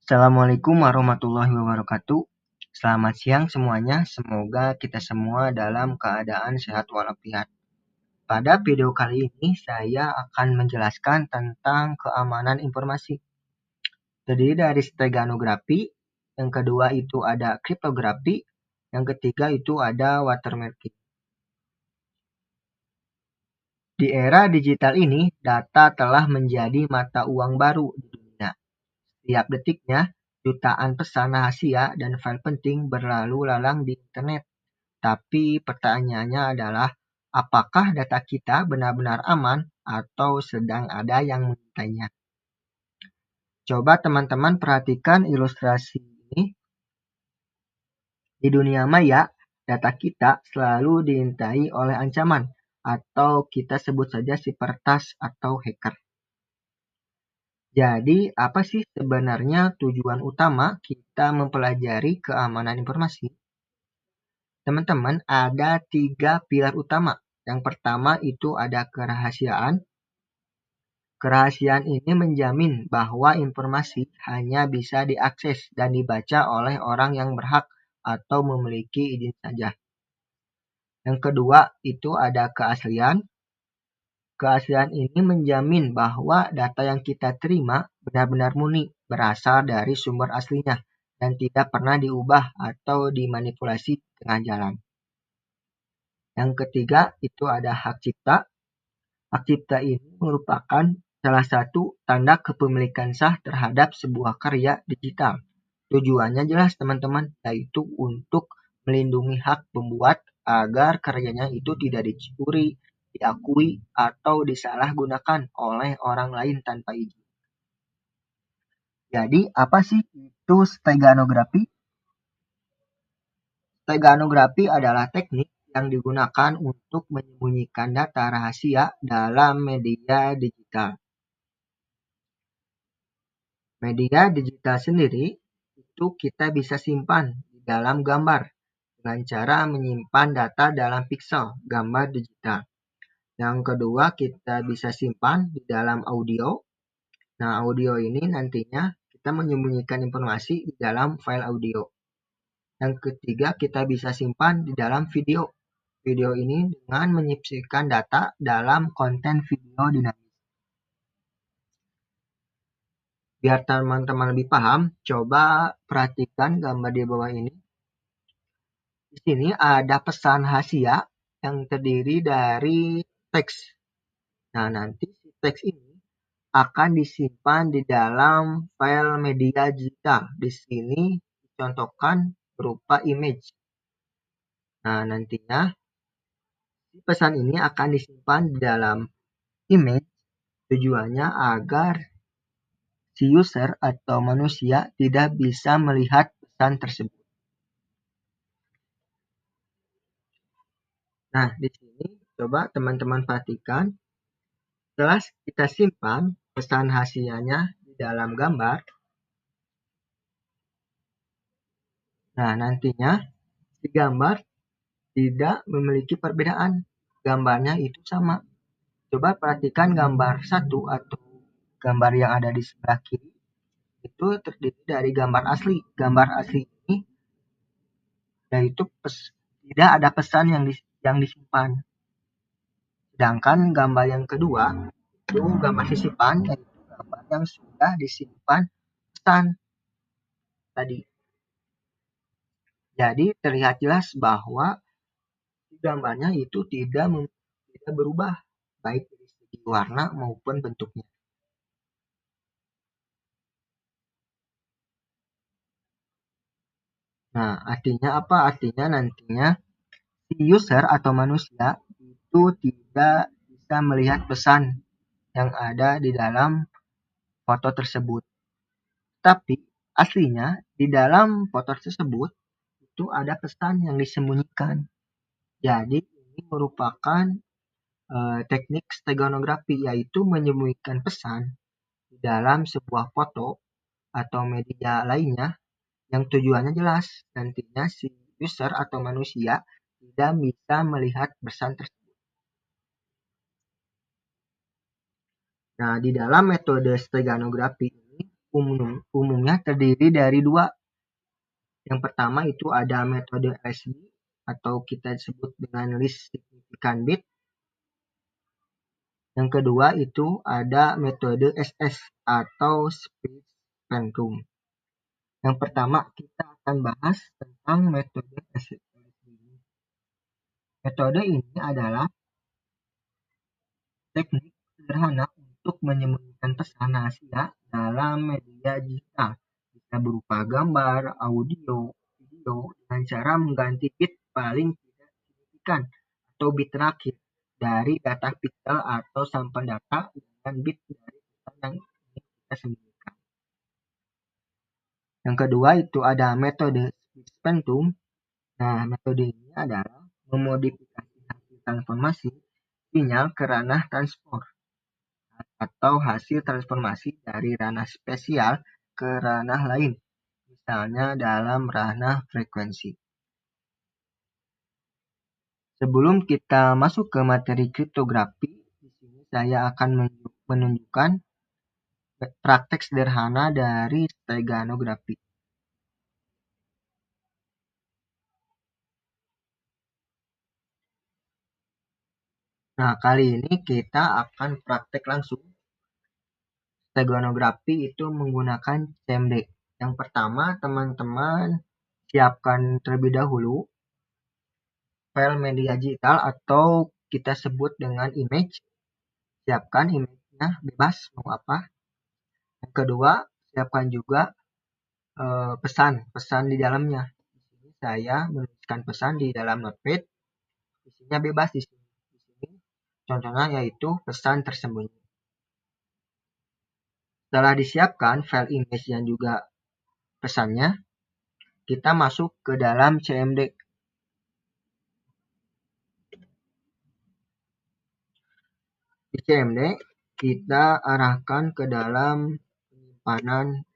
Assalamualaikum warahmatullahi wabarakatuh. Selamat siang semuanya, semoga kita semua dalam keadaan sehat walafiat. Pada video kali ini saya akan menjelaskan tentang keamanan informasi. Terdiri dari steganografi, yang kedua itu ada kriptografi, yang ketiga itu ada watermarking. Di era digital ini, data telah menjadi mata uang baru di dunia. Setiap detiknya, jutaan pesan rahasia dan file penting berlalu lalang di internet. Tapi pertanyaannya adalah, apakah data kita benar-benar aman atau sedang ada yang mengintainya? Coba teman-teman perhatikan ilustrasi ini. Di dunia maya, data kita selalu diintai oleh ancaman, atau kita sebut saja si peretas atau hacker. Jadi, apa sih sebenarnya tujuan utama kita mempelajari keamanan informasi? Teman-teman, ada 3 pilar utama. Yang pertama itu ada kerahasiaan. Kerahasiaan ini menjamin bahwa informasi hanya bisa diakses dan dibaca oleh orang yang berhak atau memiliki izin saja. Yang kedua itu ada keaslian. Keaslian ini menjamin bahwa data yang kita terima benar-benar murni, berasal dari sumber aslinya, dan tidak pernah diubah atau dimanipulasi di tengah jalan. Yang ketiga itu ada hak cipta. Hak cipta ini merupakan salah satu tanda kepemilikan sah terhadap sebuah karya digital. Tujuannya jelas teman-teman, yaitu untuk melindungi hak pembuat agar karyanya itu tidak dicuri, diakui, atau disalahgunakan oleh orang lain tanpa izin. Jadi apa sih itu steganografi? Steganografi adalah teknik yang digunakan untuk menyembunyikan data rahasia dalam media digital. Media digital sendiri itu kita bisa simpan di dalam gambar dengan cara menyimpan data dalam piksel gambar digital. Yang kedua, kita bisa simpan di dalam audio. Nah, audio ini nantinya kita menyembunyikan informasi di dalam file audio. Yang ketiga, kita bisa simpan di dalam video. Video ini dengan menyimpan data dalam konten video dinamis. Biar teman-teman lebih paham, coba perhatikan gambar di bawah ini. Di sini ada pesan rahasia yang terdiri dari teks. Nah, nanti si teks ini akan disimpan di dalam file media digital. Di sini dicontohkan berupa image. Nah, nantinya pesan ini akan disimpan di dalam image. Tujuannya agar si user atau manusia tidak bisa melihat pesan tersebut. Nah, di sini coba teman-teman perhatikan. Setelah kita simpan pesan rahasianya di dalam gambar, nah nantinya si gambar tidak memiliki perbedaan. Gambarnya itu sama. Coba perhatikan gambar satu atau gambar yang ada di sebelah kiri. Itu terdiri dari gambar asli. Gambar asli ini yaitu tidak ada pesan yang disimpan. Sedangkan gambar yang kedua itu gambar sisipan, yaitu gambar yang sudah disimpan pesan tadi. Jadi terlihat jelas bahwa gambarnya itu tidak berubah, baik dari segi warna maupun bentuknya. Nah, artinya apa? Artinya nantinya si user atau manusia itu tidak bisa melihat pesan yang ada di dalam foto tersebut. Tapi aslinya di dalam foto tersebut itu ada pesan yang disembunyikan. Jadi ini merupakan teknik steganografi, yaitu menyembunyikan pesan di dalam sebuah foto atau media lainnya yang tujuannya jelas. Nantinya si user atau manusia tidak bisa melihat pesan tersebut. Nah, di dalam metode steganografi ini umumnya terdiri dari dua. Yang pertama itu ada metode LSB atau kita sebut dengan least significant bit. Yang kedua itu ada metode SS atau split spectrum. Yang pertama kita akan bahas tentang metode LSB. Metode ini adalah teknik sederhana untuk menyembunyikan pesan rahasia dalam media digital. Bisa berupa gambar, audio, video dengan cara mengganti bit paling tidak signifikan atau bit terakhir dari data pixel atau sampel data dengan bit dari pesan yang ingin kita sembunyikan. Yang kedua itu ada metode split spectrum. Nah, metode ini adalah memodifikasi hasil transformasi sinyal ke ranah transport atau hasil transformasi dari ranah spesial ke ranah lain, misalnya dalam ranah frekuensi. Sebelum kita masuk ke materi kriptografi, di sini saya akan menunjukkan praktek sederhana dari steganografi. Nah, kali ini kita akan praktek langsung. Steganografi itu menggunakan CMD. Yang pertama, teman-teman siapkan terlebih dahulu file media digital atau kita sebut dengan image. Siapkan image-nya bebas mau apa. Yang kedua, siapkan juga pesan di dalamnya. Di sini saya menuliskan pesan di dalam notepad. Isinya bebas di sini. Contohnya yaitu pesan tersembunyi. Setelah disiapkan file image dan juga pesannya, kita masuk ke dalam CMD. Di CMD kita arahkan ke dalam penyimpanan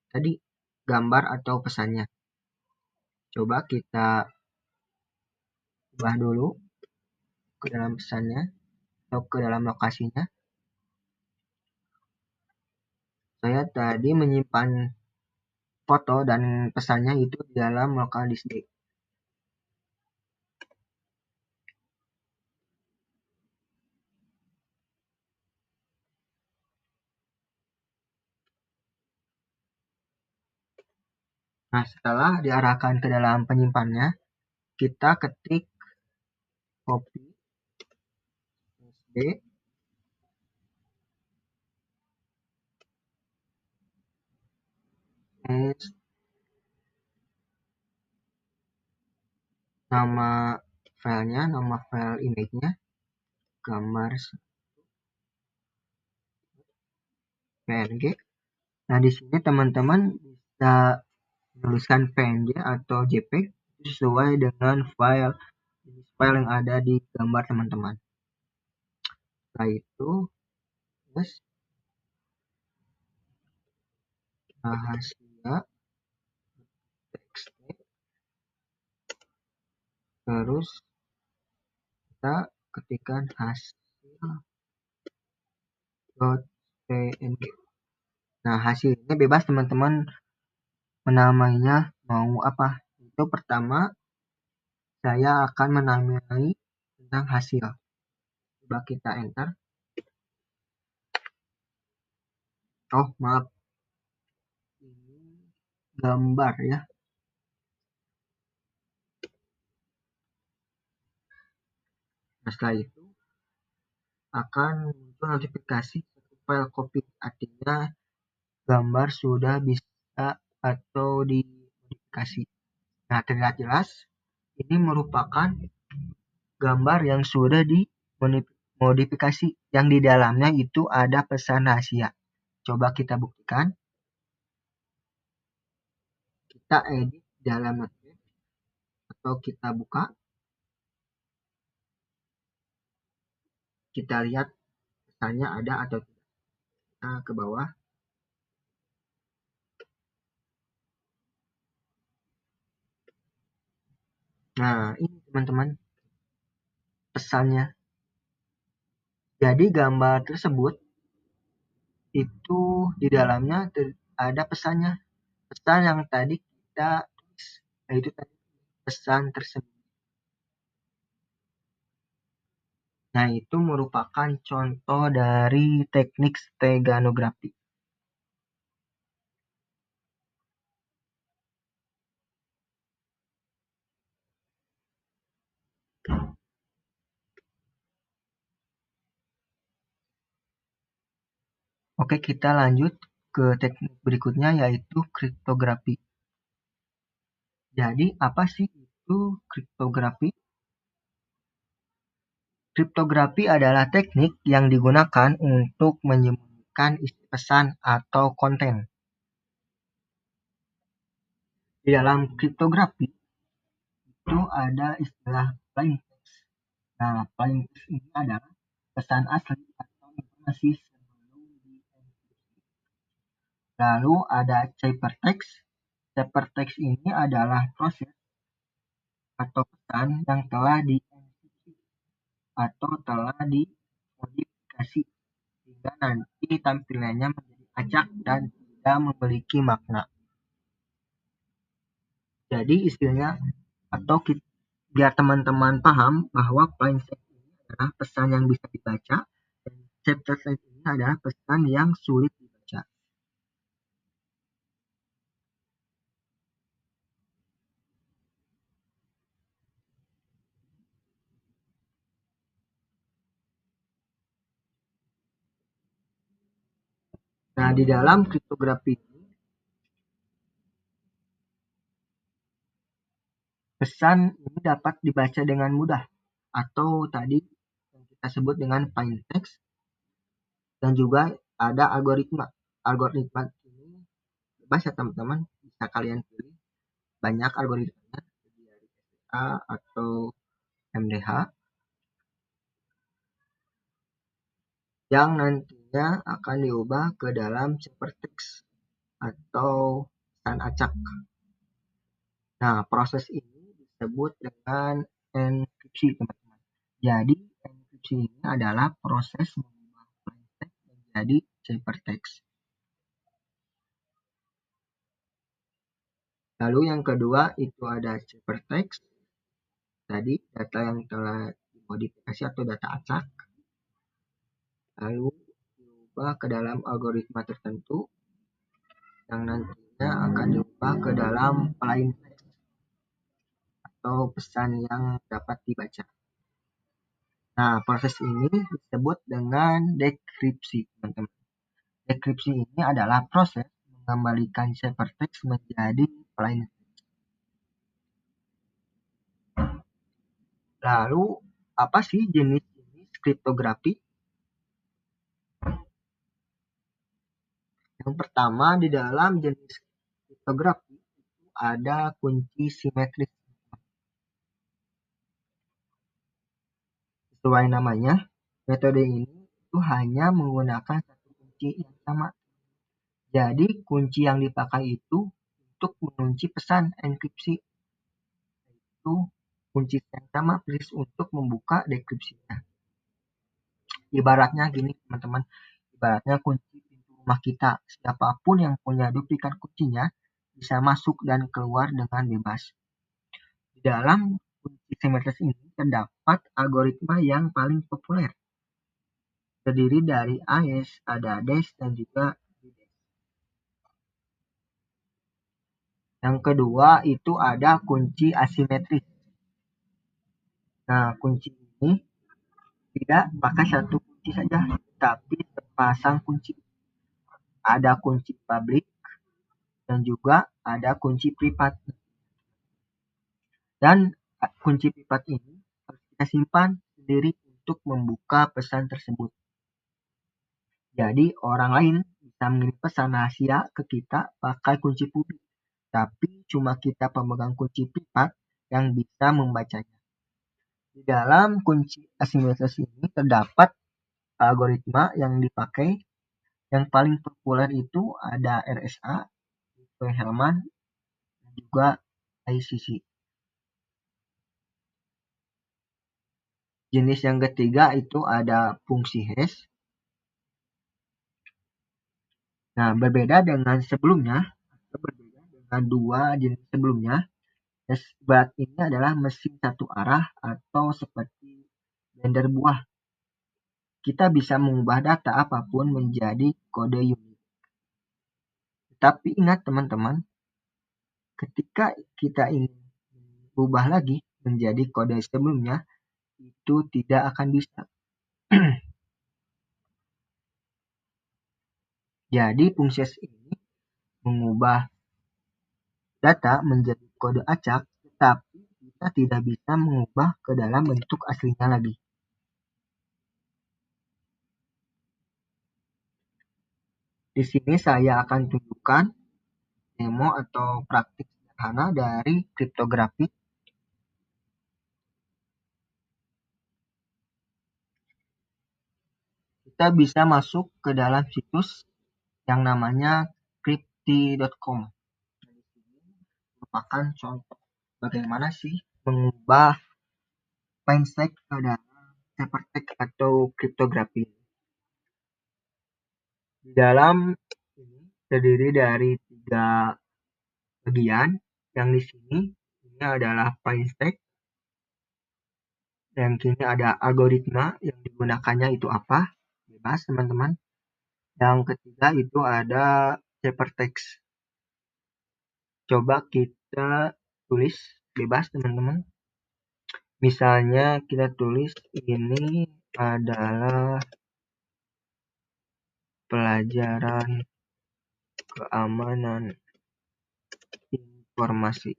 tadi gambar atau pesannya. Coba kita ubah dulu ke dalam pesannya atau ke dalam lokasinya. Saya tadi menyimpan foto dan pesannya itu di dalam local disk D. Nah, setelah diarahkan ke dalam penyimpannya, kita ketik copy SD nama filenya, nama file image-nya, gambar PNG. Nah, di sini teman-teman bisa menuliskan PNG atau JPEG sesuai dengan file yang ada di gambar teman-teman. Setelah itu, rahasia txt, terus kita ketikkan hasil.png. Nah, hasilnya bebas teman-teman menamainya mau apa. Itu pertama saya akan menamai tentang hasil. Coba kita enter. Oh, maaf. Ini gambar ya. Nah, setelah itu akan muncul notifikasi file copy, artinya gambar sudah bisa atau dimodifikasi. Nah, terlihat jelas ini merupakan gambar yang sudah dimodifikasi, yang di dalamnya itu ada pesan rahasia. Coba kita buktikan. Kita edit dalam notepad atau kita buka. Kita lihat pesannya ada atau tidak. Kita ke bawah. Nah, ini teman-teman pesannya. Jadi gambar tersebut itu di dalamnya ada pesannya. Pesan yang tadi kita tulis, yaitu tadi pesan tersebut. Nah, itu merupakan contoh dari teknik steganografi. Oke, kita lanjut ke teknik berikutnya yaitu kriptografi. Jadi, apa sih itu kriptografi? Kriptografi adalah teknik yang digunakan untuk menyembunyikan isi pesan atau konten. Di dalam kriptografi itu ada istilah plain text. Nah, plain text ini adalah pesan asli atau informasi sebelum dienkripsi. Lalu ada ciphertext. Ciphertext ini adalah proses atau pesan yang telah dienkripsi atau telah dimodifikasi sehingga nanti tampilannya menjadi acak dan tidak memiliki makna. Jadi istilahnya atau biar teman-teman paham bahwa plain text ini adalah pesan yang bisa dibaca dan ciphertext ini adalah pesan yang sulit dibaca. Nah, di dalam kriptografi ini pesan ini dapat dibaca dengan mudah atau tadi yang kita sebut dengan plain text dan juga ada algoritma. Algoritma ini bebas ya teman-teman, bisa kalian pilih banyak algoritmanya dari SPA atau MDH yang nantinya akan diubah ke dalam ciphertext atau pesan acak. Nah, proses ini disebut dengan enkripsi, teman-teman. Jadi, enkripsi ini adalah proses mengubah plain text menjadi ciphertext. Lalu yang kedua itu ada ciphertext. Tadi data yang telah dimodifikasi atau data acak. Lalu diubah ke dalam algoritma tertentu yang nantinya akan diubah ke dalam plain text atau pesan yang dapat dibaca. Nah, proses ini disebut dengan dekripsi, teman-teman. Dekripsi ini adalah proses mengembalikan ciphertext menjadi plain text. Lalu, apa sih jenis-jenis kriptografi? Yang pertama, di dalam jenis kriptografi itu ada kunci simetris. Sesuai namanya, metode ini itu hanya menggunakan satu kunci yang sama. Jadi, kunci yang dipakai itu untuk mengunci pesan enkripsi. Itu kunci yang sama persis untuk membuka dekripsinya. Ibaratnya gini, teman-teman. Ibaratnya kunci pintu rumah kita. Siapapun yang punya duplikat kuncinya bisa masuk dan keluar dengan bebas. Di dalam kunci simetris ini terdapat algoritma yang paling populer. Terdiri dari AES, ada DES, dan juga DDES. Yang kedua itu ada kunci asimetris. Nah, kunci ini tidak pakai satu kunci saja, tapi sepasang kunci. Ada kunci publik dan juga ada kunci privat. Dan kunci privat ini harus kita simpan sendiri untuk membuka pesan tersebut. Jadi orang lain bisa mengirim pesan rahasia ke kita pakai kunci publik, tapi cuma kita pemegang kunci privat yang bisa membacanya. Di dalam kunci asimetris ini terdapat algoritma yang dipakai. Yang paling populer itu ada RSA, Hellman, dan juga ICC. Jenis yang ketiga itu ada fungsi hash. Nah, berbeda dengan sebelumnya, atau berbeda dengan dua jenis sebelumnya, SBAT ini adalah mesin satu arah atau seperti blender buah. Kita bisa mengubah data apapun menjadi kode unik. Tapi ingat teman-teman, ketika kita ingin berubah lagi menjadi kode sebelumnya, itu tidak akan bisa. Jadi fungsi ini mengubah data menjadi kode acak, tetapi kita tidak bisa mengubah ke dalam bentuk aslinya lagi. Di sini saya akan tunjukkan demo atau praktik sederhana dari kriptografi. Kita bisa masuk ke dalam situs yang namanya crypti.com. Merupakan contoh bagaimana sih mengubah plaintext ke dalam ciphertext atau kriptografi. Di dalam ini terdiri dari 3 bagian. Yang di sini ini adalah plaintext. Yang kini ada algoritma yang digunakannya itu apa? Bebas teman-teman. Yang ketiga itu ada ciphertext. Coba kita tulis bebas teman-teman. Misalnya kita tulis ini adalah pelajaran keamanan informasi.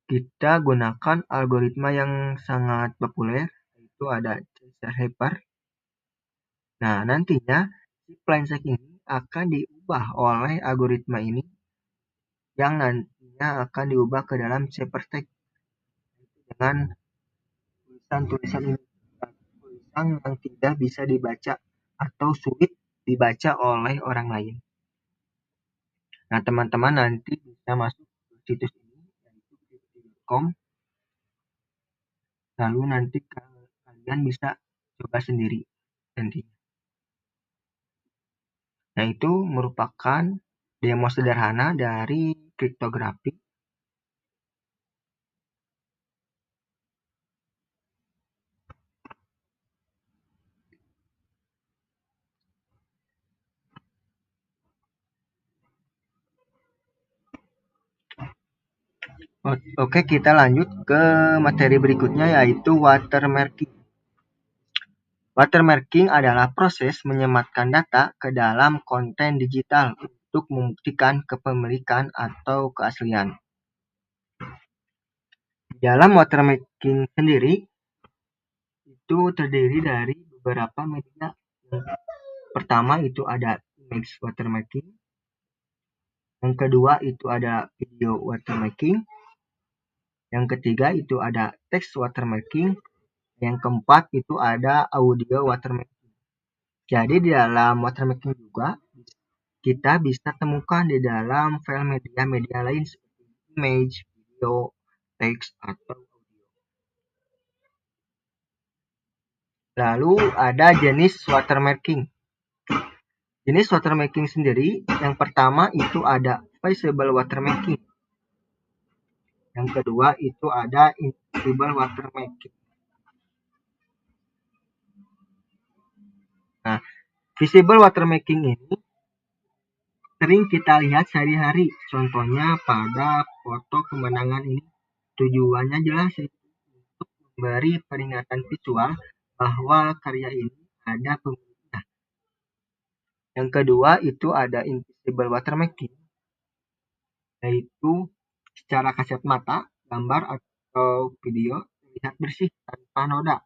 Kita gunakan algoritma yang sangat populer, yaitu ada Cheshire-Hipper. Nah, nantinya si plaintext ini akan diubah oleh algoritma ini yang nantinya akan diubah ke dalam ciphertext dengan tulisan-tulisan ini, tulisan yang tidak bisa dibaca atau sulit dibaca oleh orang lain. Nah, teman-teman nanti bisa masuk ke situs ini, yaitu crypti.com. Lalu nanti kalian bisa coba sendiri nantinya. Nah, itu merupakan demo sederhana dari kriptografi. Oke, kita lanjut ke materi berikutnya, yaitu watermarking. Watermarking adalah proses menyematkan data ke dalam konten digital untuk membuktikan kepemilikan atau keaslian. Dalam watermarking sendiri, itu terdiri dari beberapa media. Pertama itu ada image watermarking. Yang kedua itu ada video watermarking. Yang ketiga itu ada text watermarking. Yang keempat itu ada audio watermarking. Jadi di dalam watermarking juga kita bisa temukan di dalam file media-media lain seperti image, video, teks, atau audio. Lalu ada jenis watermarking. Jenis watermarking sendiri, yang pertama itu ada visible watermarking. Yang kedua itu ada invisible watermarking. Nah, visible watermarking ini sering kita lihat sehari-hari. Contohnya pada foto kemenangan ini. Tujuannya jelas untuk memberi peringatan visual bahwa karya ini ada pemiliknya. Yang kedua itu ada invisible watermarking, yaitu secara kasat mata, gambar atau video terlihat bersih tanpa noda.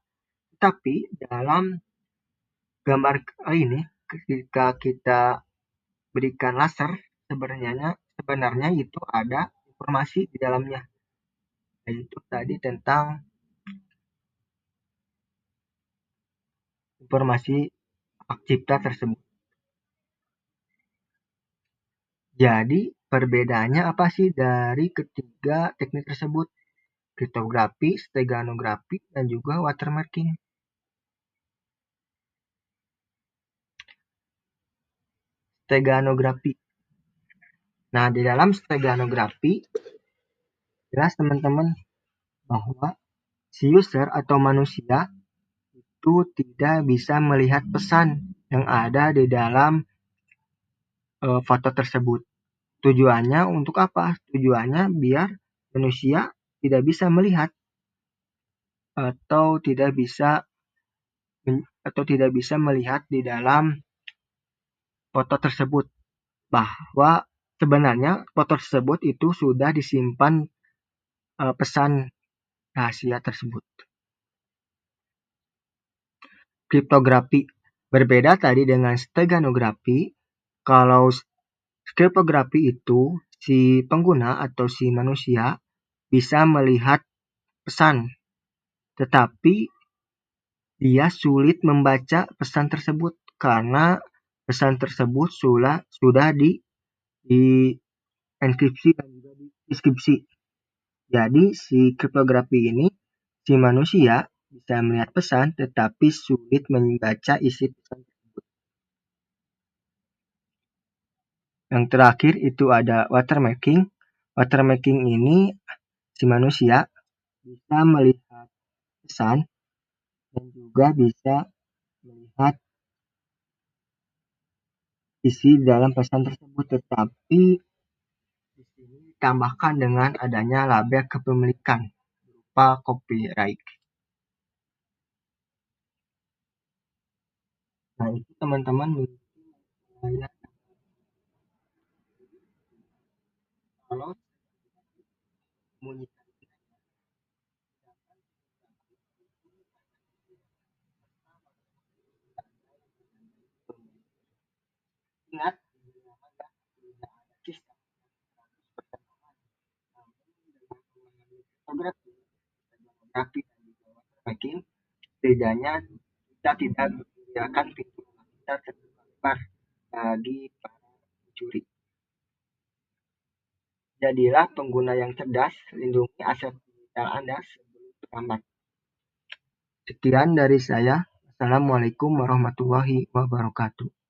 Tetapi dalam gambar kali ini, ketika kita berikan laser, sebenarnya itu ada informasi di dalamnya, yaitu tadi tentang informasi hak cipta tersebut. Jadi perbedaannya apa sih dari ketiga teknik tersebut? Kriptografi, steganografi, dan juga watermarking. steganografi. Nah, di dalam steganografi, jelas teman-teman bahwa si user atau manusia itu tidak bisa melihat pesan yang ada di dalam foto tersebut. Tujuannya untuk apa? Tujuannya biar manusia tidak bisa melihat atau tidak bisa melihat di dalam foto tersebut bahwa sebenarnya foto tersebut itu sudah disimpan pesan rahasia tersebut. Kriptografi berbeda tadi dengan steganografi. Kalau kriptografi itu si pengguna atau si manusia bisa melihat pesan, tetapi dia sulit membaca pesan tersebut karena pesan tersebut sudah di enkripsi dan juga di deskripsi. Jadi si kriptografi ini si manusia bisa melihat pesan tetapi sulit membaca isi pesan tersebut. Yang terakhir itu ada watermarking. Watermarking ini si manusia bisa melihat pesan dan juga bisa melihat isi dalam pesan tersebut, tetapi di sini ditambahkan dengan adanya label kepemilikan berupa copyright. Nah, itu teman-teman saya kalau menyiapkan ingat fotografi dan juga watermarking, setidaknya kita tidak membiarkan pintu kita terbuka bagi para pencuri. Jadilah pengguna yang cerdas, lindungi aset digital Anda sebelum terlambat. Sekian dari saya. Assalamualaikum warahmatullahi wabarakatuh.